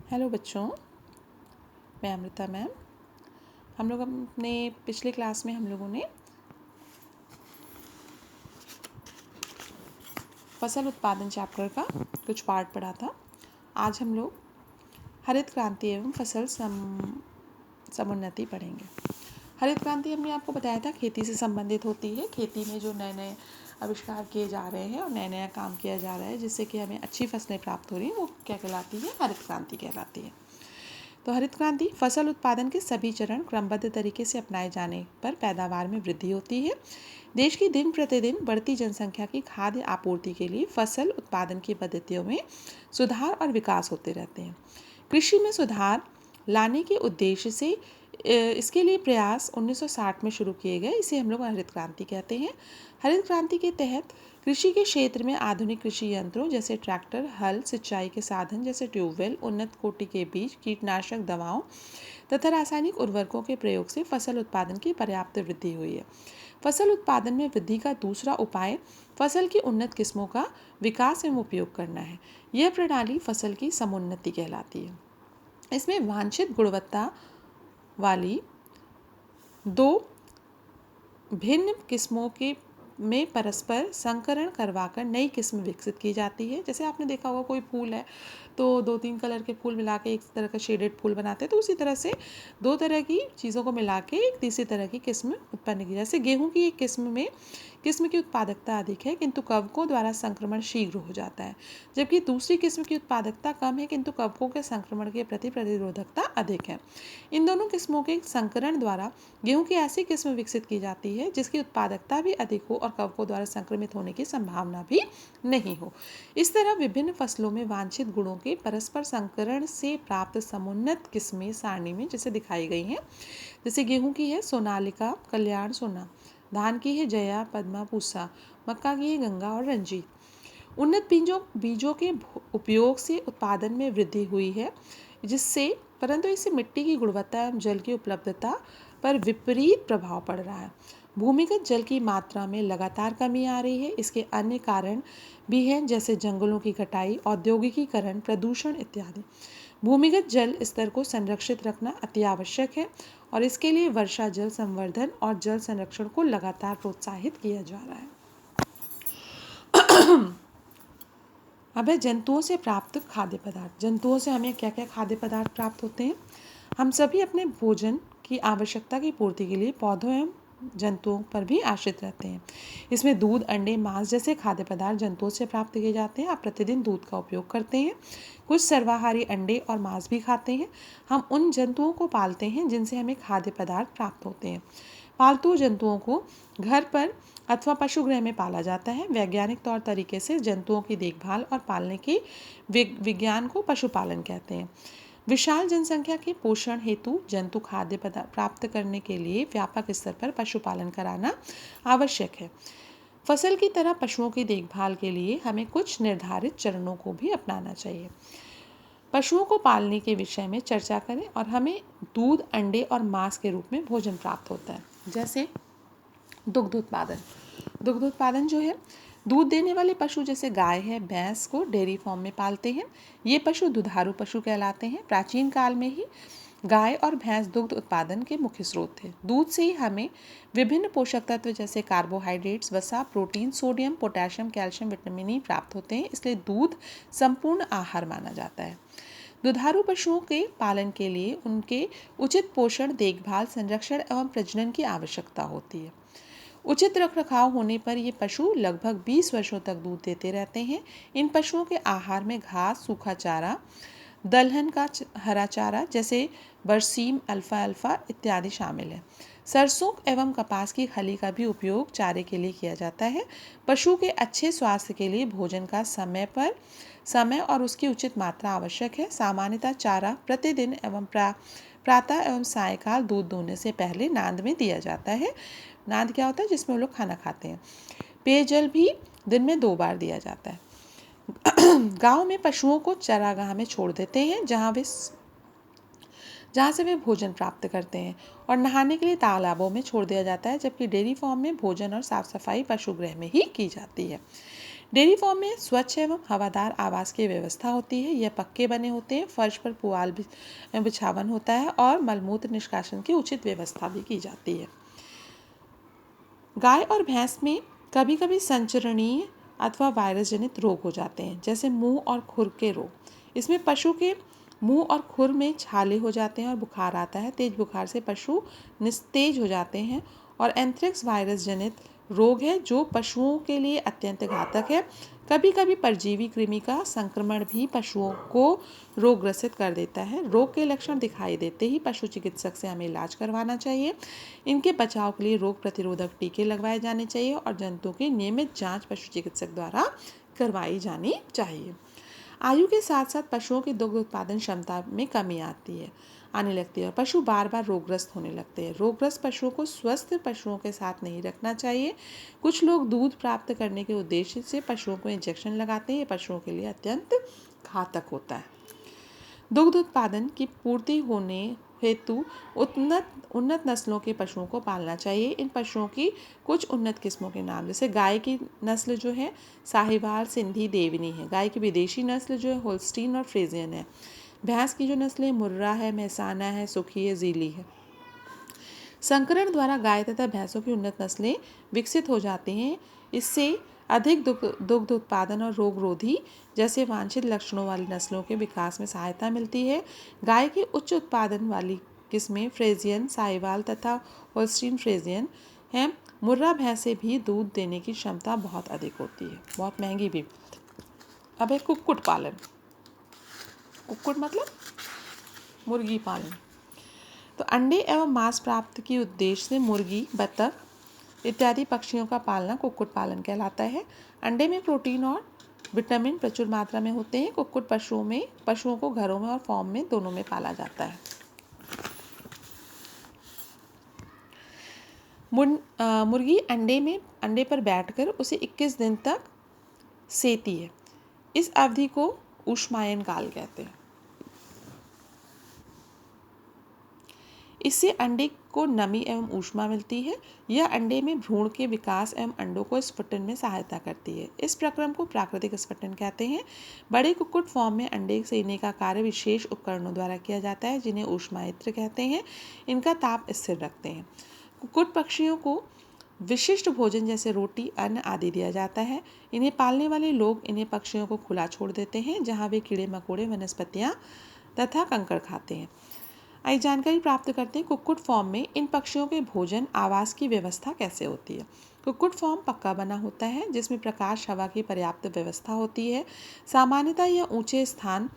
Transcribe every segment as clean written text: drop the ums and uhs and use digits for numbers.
Hello बच्चों, मैं Amrita ma'am. हम लोग अपने पिछले क्लास में हम लोगों ने फसल उत्पादन चैप्टर का कुछ पार्ट पढ़ा था। आज हम लोग हरित क्रांति एवं फसल समुन्नति पढ़ेंगे। हरित क्रांति हमने आपको बताया था खेती से संबंधित होती है। खेती में जो नए नए आविष्कार किए जा रहे हैं और नया नया काम किया जा रहा है जिससे कि हमें अच्छी फसलें प्राप्त हो रही हैं, वो क्या कहलाती है? हरित क्रांति कहलाती है। तो हरित क्रांति फसल उत्पादन के सभी चरण क्रमबद्ध तरीके से अपनाए जाने पर पैदावार में वृद्धि होती है। देश की दिन प्रतिदिन बढ़ती जनसंख्या की खाद्य आपूर्ति के लिए फसल उत्पादन की पद्धतियों में सुधार और विकास होते रहते हैं। कृषि में सुधार लाने के उद्देश्य से इसके लिए प्रयास 1960 में शुरू किए गए। इसे हम लोग हरित क्रांति कहते हैं। हरित क्रांति के तहत कृषि के क्षेत्र में आधुनिक कृषि यंत्रों जैसे ट्रैक्टर, हल, सिंचाई के साधन जैसे ट्यूबवेल, उन्नत कोटि के बीज, कीटनाशक दवाओं तथा रासायनिक उर्वरकों के प्रयोग से फसल उत्पादन की पर्याप्त वृद्धि हुई है। फसल उत्पादन में वृद्धि का दूसरा उपाय फसल की उन्नत किस्मों का विकास एवं उपयोग करना है। यह प्रणाली फसल की समुन्नति कहलाती है। इसमें वांछित गुणवत्ता वाली दो भिन्न किस्मों के में परस्पर संकरण करवाकर नई किस्म विकसित की जाती है। जैसे आपने देखा होगा कोई फूल है तो 2-3 कलर के फूल मिला के एक तरह का शेडेड फूल बनाते हैं, तो उसी तरह से दो तरह की चीज़ों को मिला के एक तीसरी तरह की किस्म उत्पन्न की। जैसे गेहूं की एक किस्म की उत्पादकता अधिक है किंतु कवकों द्वारा संक्रमण शीघ्र हो जाता है, जबकि दूसरी किस्म की उत्पादकता कम है किंतु कवकों के संक्रमण के प्रति प्रतिरोधकता अधिक है। इन दोनों किस्मों के संकरण द्वारा गेहूं की ऐसी किस्म विकसित की जाती है जिसकी उत्पादकता भी अधिक हो और कवकों द्वारा संक्रमित होने की संभावना भी नहीं हो। इस तरह विभिन्न फसलों में वांछित गुणों के परस्पर संकरण से प्राप्त समुन्नत किस्में सारणी में जैसे दिखाई गई हैं। जैसे गेहूं की है सोनालिका, कल्याण, सोना। धान की है जया, पद्मा, पूसा। मक्का की है गंगा और रंजीत। उन्नत बीजों के उपयोग से उत्पादन में वृद्धि हुई है परंतु इससे मिट्टी की गुणवत्ता एवं जल की उपलब्धता पर विपरीत प्रभाव पड़ रहा है। भूमिगत जल की मात्रा में लगातार कमी आ रही है। इसके अन्य कारण भी हैं जैसे जंगलों की कटाई, औद्योगिकीकरण, प्रदूषण इत्यादि। भूमिगत जल स्तर को संरक्षित रखना अति आवश्यक है और इसके लिए वर्षा जल संवर्धन और जल संरक्षण को लगातार प्रोत्साहित किया जा रहा है। अब है जंतुओं से प्राप्त खाद्य पदार्थ। जंतुओं से हमें क्या क्या खाद्य पदार्थ प्राप्त होते हैं? हम सभी अपने भोजन की आवश्यकता की पूर्ति के लिए पौधों एवं जंतुओं पर भी आश्रित रहते हैं। इसमें दूध, अंडे, मांस जैसे खाद्य पदार्थ जंतुओं से प्राप्त किए जाते हैं। आप प्रतिदिन दूध का उपयोग करते हैं। कुछ सर्वाहारी अंडे और मांस भी खाते हैं। हम उन जंतुओं को पालते हैं जिनसे हमें खाद्य पदार्थ प्राप्त होते हैं। पालतू जंतुओं को घर पर अथवा पशुगृह में पाला जाता है। वैज्ञानिक तौर तरीके से जंतुओं की देखभाल और पालने के विज्ञान को पशुपालन कहते हैं। विशाल जनसंख्या के पोषण हेतु जंतु खाद्य पदार्थ प्राप्त करने के लिए व्यापक स्तर पर पशुपालन कराना आवश्यक है। फसल की तरह पशुओं की देखभाल के लिए हमें कुछ निर्धारित चरणों को भी अपनाना चाहिए। पशुओं को पालने के विषय में चर्चा करें और हमें दूध, अंडे और मांस के रूप में भोजन प्राप्त होता है। जैसे दुग्ध उत्पादन जो है, दूध देने वाले पशु जैसे गाय है, भैंस को डेयरी फार्म में पालते हैं। ये पशु दुधारू पशु कहलाते हैं। प्राचीन काल में ही गाय और भैंस दुग्ध उत्पादन के मुख्य स्रोत थे। दूध से ही हमें विभिन्न पोषक तत्व जैसे कार्बोहाइड्रेट्स, वसा, protein, sodium, potassium, calcium, vitamin E प्राप्त होते हैं। इसलिए दूध संपूर्ण आहार माना जाता है। दुधारू पशुओं के पालन के लिए उनके उचित पोषण, देखभाल, संरक्षण एवं प्रजनन की आवश्यकता होती है। उचित रखरखाव होने पर ये पशु लगभग 20 वर्षों तक दूध देते रहते हैं। इन पशुओं के आहार में घास, सूखा चारा, दलहन का हरा चारा जैसे बरसीम, अल्फा इत्यादि शामिल है। सरसों एवं कपास की खली का भी उपयोग चारे के लिए किया जाता है। पशु के अच्छे स्वास्थ्य के लिए भोजन का समय और उसकी उचित मात्रा आवश्यक है। सामान्यतः चारा प्रतिदिन एवं प्रातः एवं सायकाल दूध दोहने से पहले नांद में दिया जाता है। नांद क्या होता है? जिसमें वो लोग खाना खाते हैं। पेयजल भी दिन में 2 बार दिया जाता है। गांव में पशुओं को चरागाह में छोड़ देते हैं जहाँ से वे भोजन प्राप्त करते हैं, और नहाने के लिए तालाबों में छोड़ दिया जाता है, जबकि डेयरी फार्म में भोजन और साफ सफाई पशुगृह में ही की जाती है। डेयरी फार्म में स्वच्छ एवं हवादार आवास की व्यवस्था होती है। यह पक्के बने होते हैं, फर्श पर पुआल बिछावन होता है और मलमूत्र निष्कासन की उचित व्यवस्था भी की जाती है। गाय और भैंस में कभी कभी संचरणीय अथवा वायरस जनित रोग हो जाते हैं, जैसे मुंह और खुर के रोग। इसमें पशु के मुंह और खुर में छाले हो जाते हैं और बुखार आता है। तेज बुखार से पशु निस्तेज हो जाते हैं और एंथ्रेक्स वायरस जनित रोग है जो पशुओं के लिए अत्यंत घातक है। कभी कभी परजीवी कृमि का संक्रमण भी पशुओं को रोग ग्रसित कर देता है। रोग के लक्षण दिखाई देते ही पशु चिकित्सक से हमें इलाज करवाना चाहिए। इनके बचाव के लिए रोग प्रतिरोधक टीके लगवाए जाने चाहिए और जंतुओं की नियमित जांच पशु चिकित्सक द्वारा करवाई जानी चाहिए। आयु के साथ साथ पशुओं की दुग्ध उत्पादन क्षमता में कमी आने लगती है और पशु बार बार रोगग्रस्त होने लगते हैं। रोगग्रस्त पशुओं को स्वस्थ पशुओं के साथ नहीं रखना चाहिए। कुछ लोग दूध प्राप्त करने के उद्देश्य से पशुओं को इंजेक्शन लगाते हैं। ये पशुओं के लिए अत्यंत घातक होता है। दुग्ध उत्पादन की पूर्ति होने हेतु उन्नत नस्लों के पशुओं को पालना चाहिए। इन पशुओं की कुछ उन्नत किस्मों के नाम, जैसे गाय की नस्ल जो है साहिवाल, सिंधी, देवनी है। गाय की विदेशी नस्ल जो है होल्स्टीन और फ्रीजियन है। भैंस की जो नस्ल है मुर्रा है, मेहसाना है, सुखी है, जीली है। संकरण द्वारा गाय तथा भैंसों की उन्नत नस्लें विकसित हो जाती हैं। इससे अधिक दुग्ध उत्पादन और रोगरोधी जैसे वांछित लक्षणों वाली नस्लों के विकास में सहायता मिलती है। गाय की उच्च उत्पादन वाली किस्में फ्रेजियन, साहिवाल तथा होल्स्टीन फ्रेजियन हैं। मुर्रा भैंसें भी दूध देने की क्षमता बहुत अधिक होती है, बहुत महंगी भी। अब है कुक्कुट पालन। कुक्कुट मतलब मुर्गी पालन। तो अंडे एवं मांस प्राप्ति के उद्देश्य से मुर्गी, बतख इत्यादि पक्षियों का पालना कुक्कुट पालन कहलाता है। अंडे में प्रोटीन और विटामिन प्रचुर मात्रा में होते हैं। कुक्कुट पशुओं को घरों में और फार्म में दोनों में पाला जाता है। मुर्गी अंडे पर बैठकर उसे 21 दिन तक सेती है। इस अवधि को ऊष्मायन काल कहते हैं। इससे अंडे को नमी एवं ऊष्मा मिलती है। यह अंडे में भ्रूण के विकास एवं अंडों को स्फुटन में सहायता करती है। इस प्रक्रम को प्राकृतिक स्फुटन कहते हैं। बड़े कुक्कुट फॉर्म में अंडे सेने का कार्य विशेष उपकरणों द्वारा किया जाता है, जिन्हें ऊष्मायत्र कहते हैं। इनका ताप स्थिर रखते हैं। कुक्कुट पक्षियों को विशिष्ट भोजन जैसे रोटी, अन्न आदि दिया जाता है। इन्हें पालने वाले लोग इन्हें पक्षियों को खुला छोड़ देते हैं, जहाँ वे कीड़े मकोड़े, वनस्पतियाँ तथा कंकड़ खाते हैं। आइए जानकारी प्राप्त करते हैं कुक्कुट फॉर्म में इन पक्षियों के भोजन आवास की व्यवस्था कैसे होती है। कुक्कुट फॉर्म पक्का बना होता है, जिसमें प्रकाश, हवा की पर्याप्त व्यवस्था होती है। सामान्यतः यह ऊंचे स्थान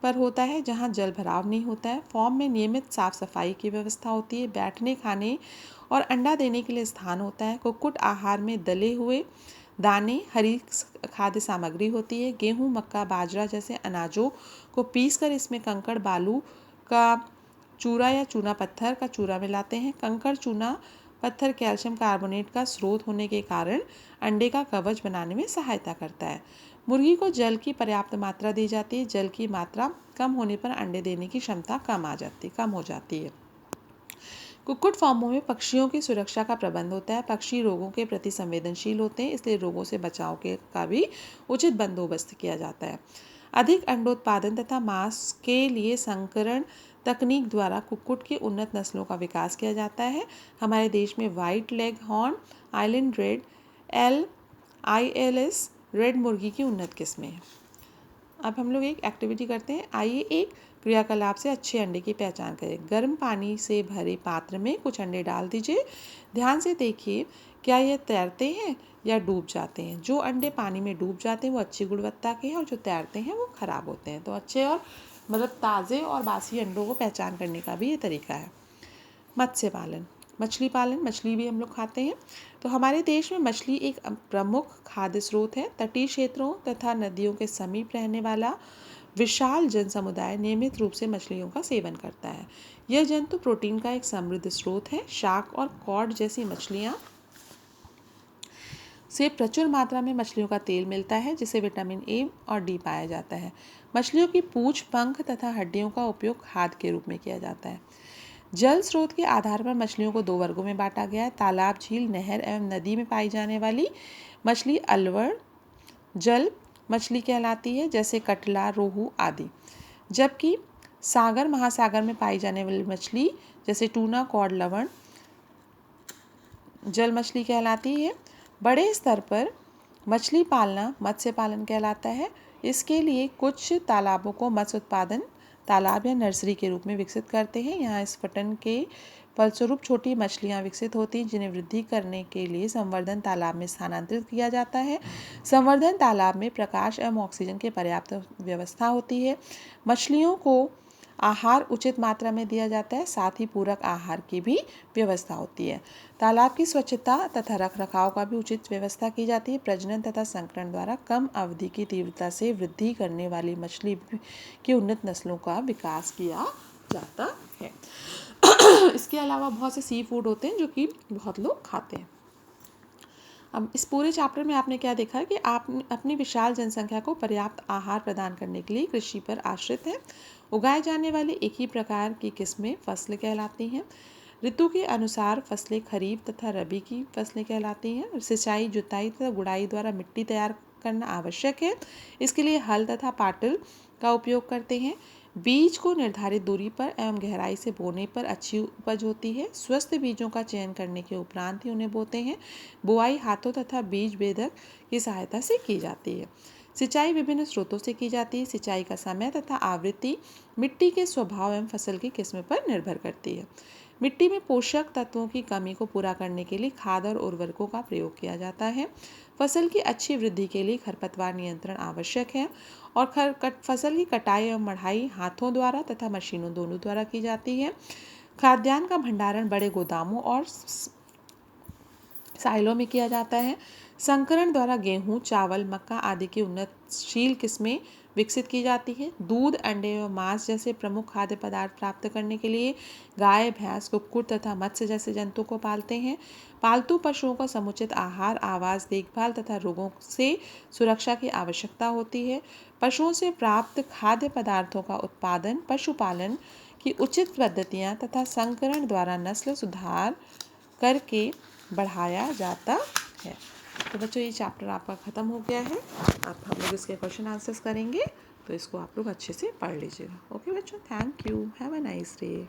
पर होता है जहां जल भराव नहीं होता है। फॉर्म में नियमित साफ सफाई की व्यवस्था होती है। बैठने, खाने और अंडा देने के लिए स्थान होता है। कुक्कुट आहार में दले हुए दाने, हरी खाद्य सामग्री होती है। गेहूँ, मक्का, बाजरा जैसे अनाजों को पीसकर इसमें कंकड़, बालू का चूरा या चूना पत्थर का चूरा मिलाते हैं। कंकड़ चूना पत्थर कैल्शियम कार्बोनेट का स्रोत होने के कारण अंडे का कवच बनाने में सहायता करता है। मुर्गी को जल की पर्याप्त मात्रा दी जाती है। जल की मात्रा कम होने पर अंडे देने की क्षमता कम हो जाती है। कुक्कुट फार्मों में पक्षियों की सुरक्षा का प्रबंध होता है। पक्षी रोगों के प्रति संवेदनशील होते हैं, इसलिए रोगों से बचाव का भी उचित बंदोबस्त किया जाता है। अधिक अंडोत्पादन तथा मांस के लिए संकरण तकनीक द्वारा कुक्कुट की उन्नत नस्लों का विकास किया जाता है। हमारे देश में white leg horn, island red, LILS red मुर्गी की उन्नत किस्में हैं। अब हम लोग एक एक्टिविटी करते हैं। आइए एक क्रियाकलाप से अच्छे अंडे की पहचान करें। गर्म पानी से भरे पात्र में कुछ अंडे डाल दीजिए। ध्यान से देखिए क्या ये तैरते हैं या डूब जाते हैं। जो अंडे पानी में डूब जाते हैं वो अच्छी गुणवत्ता के हैं और जो तैरते हैं वो खराब होते हैं। तो अच्छे और ताज़े और बासी अंडों को पहचान करने का भी ये तरीका है। मत्स्य पालन, मछली पालन, मछली भी हम लोग खाते हैं। तो हमारे देश में मछली एक प्रमुख खाद्य स्रोत है। तटीय क्षेत्रों तथा नदियों के समीप रहने वाला विशाल जन समुदाय नियमित रूप से मछलियों का सेवन करता है। यह जंतु प्रोटीन का एक समृद्ध स्रोत है। शार्क और कॉड जैसी मछलियाँ से प्रचुर मात्रा में मछलियों का तेल मिलता है, जिसे विटामिन A और D पाया जाता है। मछलियों की पूंछ, पंख तथा हड्डियों का उपयोग खाद्य के रूप में किया जाता है। जल स्रोत के आधार पर मछलियों को 2 वर्गों में बांटा गया है। तालाब, झील, नहर एवं नदी में पाई जाने वाली मछली अलवर, जल मछली कहलाती है, जैसे कटला, रोहू आदि। जबकि सागर महासागर में पाई जाने वाली मछली जैसे टूना, कॉड, लवण जल मछली कहलाती है। बड़े स्तर पर मछली पालना मत्स्य पालन कहलाता है। इसके लिए कुछ तालाबों को मत्स्य उत्पादन तालाब या नर्सरी के रूप में विकसित करते हैं। यहाँ स्फुटन के फलस्वरूप छोटी मछलियाँ विकसित होती हैं, जिन्हें वृद्धि करने के लिए संवर्धन तालाब में स्थानांतरित किया जाता है। संवर्धन तालाब में प्रकाश एवं ऑक्सीजन की पर्याप्त व्यवस्था होती है। मछलियों को आहार उचित मात्रा में दिया जाता है, साथ ही पूरक आहार की भी व्यवस्था होती है। तालाब की स्वच्छता तथा रखरखाव का भी उचित व्यवस्था की जाती है। प्रजनन तथा संकरण द्वारा कम अवधि की तीव्रता से वृद्धि करने वाली मछली की उन्नत नस्लों का विकास किया जाता है। इसके अलावा बहुत से सी फूड होते हैं जो कि बहुत लोग खाते हैं। अब इस पूरे चैप्टर में आपने क्या देखा कि आप अपनी विशाल जनसंख्या को पर्याप्त आहार प्रदान करने के लिए कृषि पर आश्रित है। उगाए जाने वाले एक ही प्रकार की किस्में फसलें कहलाती हैं। ऋतु के अनुसार फसलें खरीफ तथा रबी की फसलें कहलाती हैं। सिंचाई, जुताई तथा गुड़ाई द्वारा मिट्टी तैयार करना आवश्यक है। इसके लिए हल तथा पाटल का उपयोग करते हैं। बीज को निर्धारित दूरी पर एवं गहराई से बोने पर अच्छी उपज होती है। स्वस्थ बीजों का चयन करने के उपरांत ही उन्हें बोते हैं। बुआई हाथों तथा बीज बेधक की सहायता से की जाती है। सिंचाई विभिन्न स्रोतों से की जाती है। सिंचाई का समय तथा आवृत्ति मिट्टी के स्वभाव एवं फसल की किस्म पर निर्भर करती है। मिट्टी में पोषक तत्वों की कमी को पूरा करने के लिए खाद और उर्वरकों का प्रयोग किया जाता है। फसल की अच्छी वृद्धि के लिए खरपतवार नियंत्रण आवश्यक है और फसल की कटाई एवं मढ़ाई हाथों द्वारा तथा मशीनों दोनों द्वारा की जाती है। खाद्यान्न का भंडारण बड़े गोदामों और साइलों में किया जाता है। संकरण द्वारा गेहूं, चावल, मक्का आदि की उन्नतशील किस्में विकसित की जाती है। दूध, अंडे एवं मांस जैसे प्रमुख खाद्य पदार्थ प्राप्त करने के लिए गाय, भैंस, कुक्कुट तथा मत्स्य जैसे जंतु को पालते हैं। पालतू पशुओं का समुचित आहार, आवास, देखभाल तथा रोगों से सुरक्षा की आवश्यकता होती है। पशुओं से प्राप्त खाद्य पदार्थों का उत्पादन, पशुपालन की उचित पद्धतियाँ तथा संकरण द्वारा नस्ल सुधार करके बढ़ाया जाता है। तो बच्चों, ये चैप्टर आपका ख़त्म हो गया है। अब हम लोग इसके क्वेश्चन आंसर्स करेंगे, तो इसको आप लोग अच्छे से पढ़ लीजिएगा। ओके बच्चों, thank you, have a nice day.